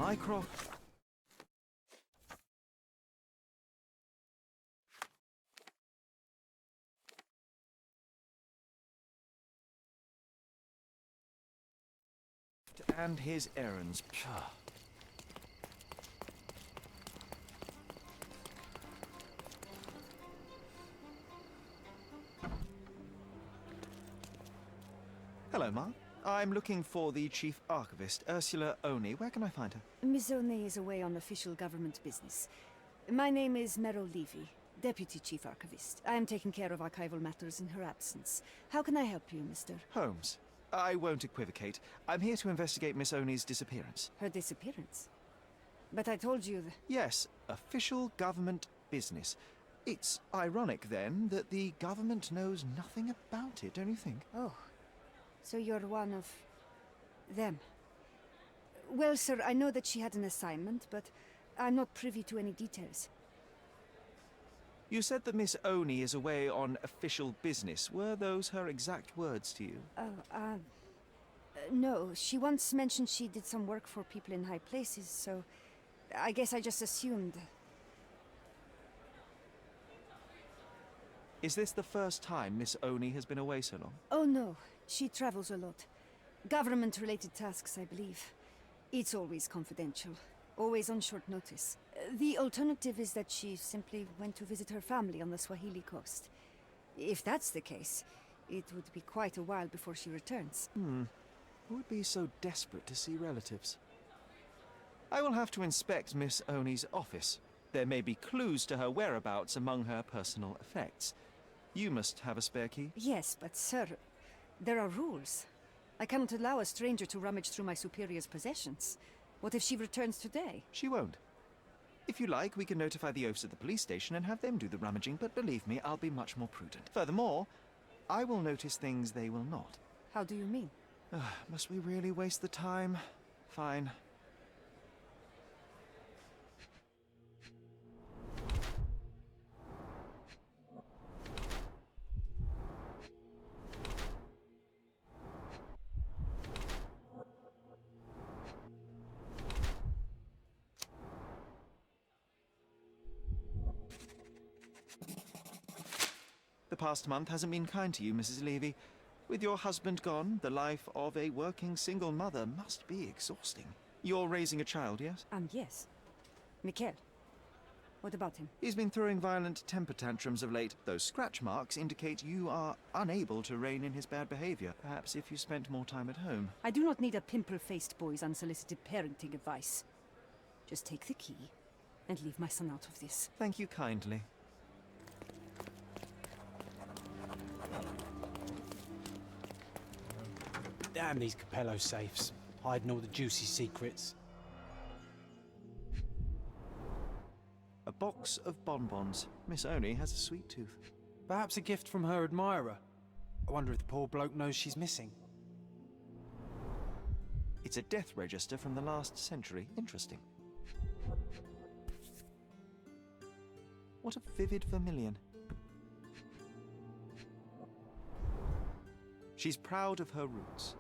Mycroft. And his errands. Pshaw. Hello, Ma. I'm looking for the Chief Archivist, Ursula Oni. Where can I find her? Miss Oni is away on official government business. My name is Meral Levy, Deputy Chief Archivist. I am taking care of archival matters in her absence. How can I help you, Mr. Holmes. I won't equivocate. I'm here to investigate Miss Oni's disappearance. Her disappearance? But I told you that... Yes, official government business. It's ironic, then, that the government knows nothing about it, don't you think? Oh, so you're one of... them. Well, sir, I know that she had an assignment, but I'm not privy to any details. You said that Miss Oni is away on official business. Were those her exact words to you? No. She once mentioned she did some work for people in high places, so I guess I just assumed. Is this the first time Miss Oni has been away so long? Oh, no. She travels a lot. Government-related tasks, I believe. It's always confidential. Always on short notice. The alternative is that she simply went to visit her family on the Swahili coast. If that's the case, it would be quite a while before she returns. Who would be so desperate to see relatives? I will have to inspect Miss Oni's office. There may be clues to her whereabouts among her personal effects. You must have a spare key? Yes, but sir, there are rules. I cannot allow a stranger to rummage through my superior's possessions. What if she returns today? She won't. If you like, we can notify the oafs at the police station and have them do the rummaging, but believe me, I'll be much more prudent. Furthermore, I will notice things they will not. How do you mean? Must we really waste the time? Fine. The past month hasn't been kind to you, Mrs. Levy. With your husband gone, the life of a working single mother must be exhausting. You're raising a child, yes? Yes. Mikhail. What about him? He's been throwing violent temper tantrums of late. Those scratch marks indicate you are unable to rein in his bad behavior. Perhaps if you spent more time at home. I do not need a pimple-faced boy's unsolicited parenting advice. Just take the key and leave my son out of this. Thank you kindly. Damn these Capello safes, hiding all the juicy secrets. A box of bonbons. Miss Oni has a sweet tooth. Perhaps a gift from her admirer. I wonder if the poor bloke knows she's missing. It's a death register from the last century. Interesting. What a vivid vermilion. She's proud of her roots.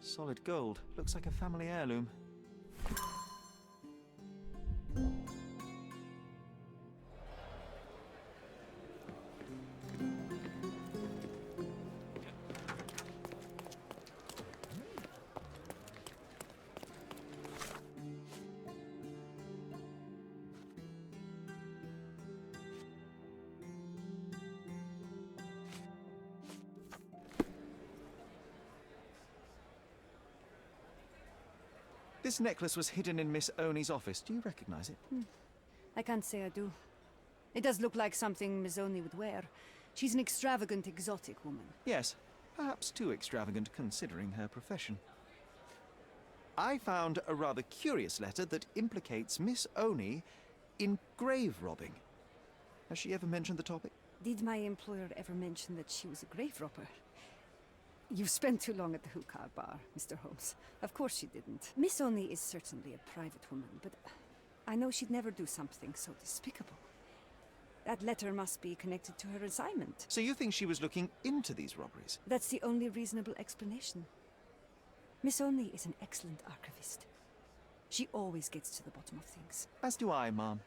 Solid gold. Looks like a family heirloom. This necklace was hidden in Miss Oni's office. Do you recognize it? I can't say I do. It does look like something Miss Oni would wear. She's an extravagant, exotic woman. Yes. Perhaps too extravagant considering her profession. I found a rather curious letter that implicates Miss Oni in grave robbing. Has she ever mentioned the topic? Did my employer ever mention that she was a grave robber? You spent too long at the hookah bar, Mr. Holmes. Of course she didn't. Miss Oni is certainly a private woman, but I know she'd never do something so despicable. That letter must be connected to her assignment. So you think she was looking into these robberies? That's the only reasonable explanation. Miss Oni is an excellent archivist. She always gets to the bottom of things. As do I, Ma'am.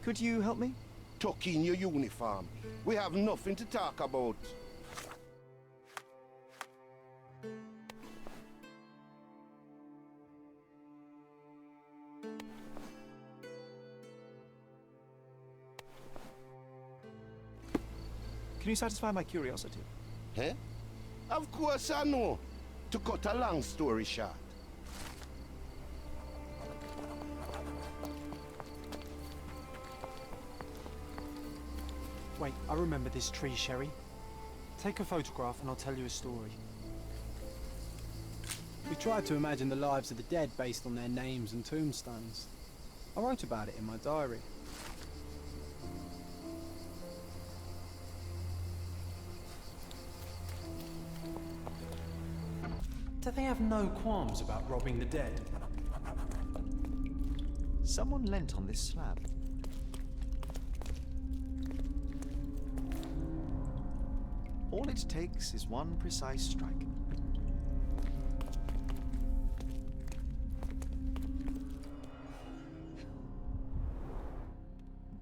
Could you help me? Tuck in your uniform. We have nothing to talk about. Can you satisfy my curiosity? Eh? Of course I know. To cut a long story short. Wait, I remember this tree, Sherry. Take a photograph and I'll tell you a story. We tried to imagine the lives of the dead based on their names and tombstones. I wrote about it in my diary. Do they have no qualms about robbing the dead? Someone leant on this slab. All it takes is one precise strike.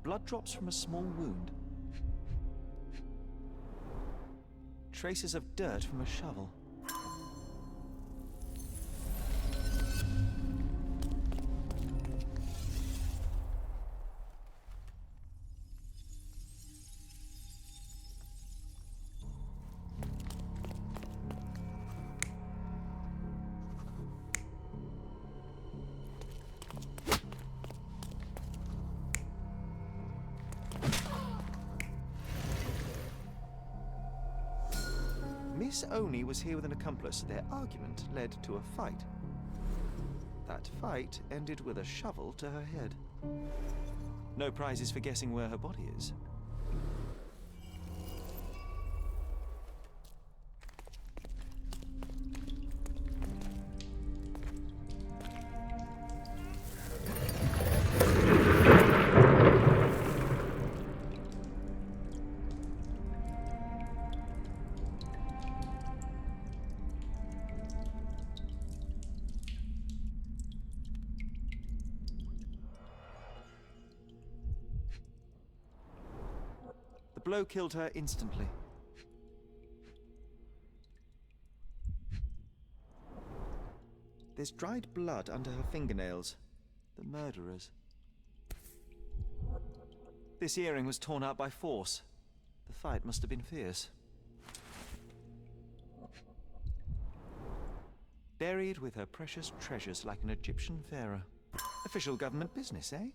Blood drops from a small wound. Traces of dirt from a shovel. Miss Oni was here with an accomplice. Their argument led to a fight. That fight ended with a shovel to her head. No prizes for guessing where her body is. The blow killed her instantly. There's dried blood under her fingernails. The murderer's. This earring was torn out by force. The fight must have been fierce. Buried with her precious treasures like an Egyptian pharaoh. Official government business, eh?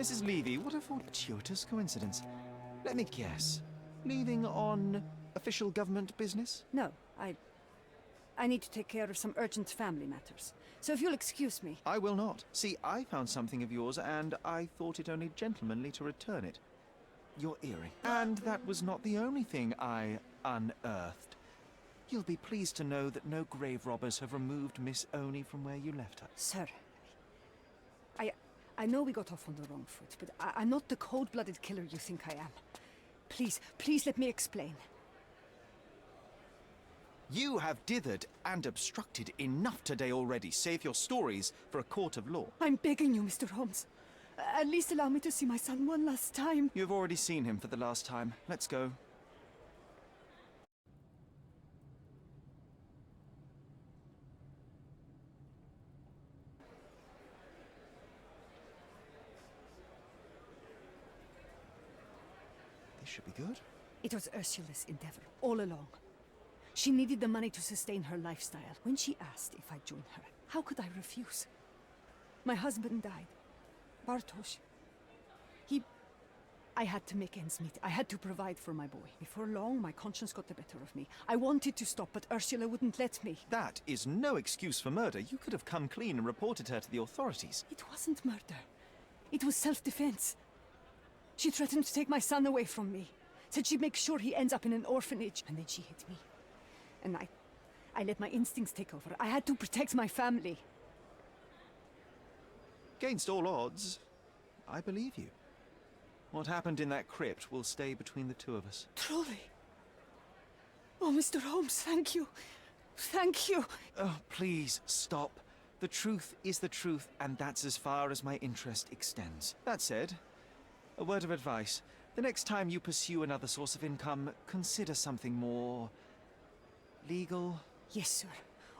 Mrs. Levy, what a fortuitous coincidence. Let me guess. Leaving on official government business? No, I need to take care of some urgent family matters. So if you'll excuse me. I will not. See, I found something of yours, and I thought it only gentlemanly to return it. Your earring. And that was not the only thing I unearthed. You'll be pleased to know that no grave robbers have removed Miss Oni from where you left her. Sir, I know we got off on the wrong foot, but I'm not the cold-blooded killer you think I am. Please let me explain. You have dithered and obstructed enough today already. Save your stories for a court of law. I'm begging you, Mr. Holmes. At least allow me to see my son one last time. You've already seen him for the last time. Let's go. This should be good. It was Ursula's endeavor, all along. She needed the money to sustain her lifestyle. When she asked if I'd join her, how could I refuse? My husband died. Bartosz. I had to make ends meet. I had to provide for my boy. Before long, my conscience got the better of me. I wanted to stop, but Ursula wouldn't let me. That is no excuse for murder. You could have come clean and reported her to the authorities. It wasn't murder. It was self-defense. She threatened to take my son away from me. Said she'd make sure he ends up in an orphanage. And then she hit me. And I let my instincts take over. I had to protect my family. Against all odds, I believe you. What happened in that crypt will stay between the two of us. Truly. Oh, Mr. Holmes, thank you. Thank you. Oh, please, stop. The truth is the truth, and that's as far as my interest extends. That said, a word of advice. The next time you pursue another source of income, consider something more legal. Yes, sir.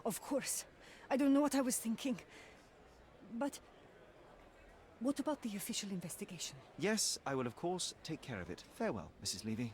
Of course. I don't know what I was thinking. But what about the official investigation? Yes, I will of course take care of it. Farewell, Mrs. Levy.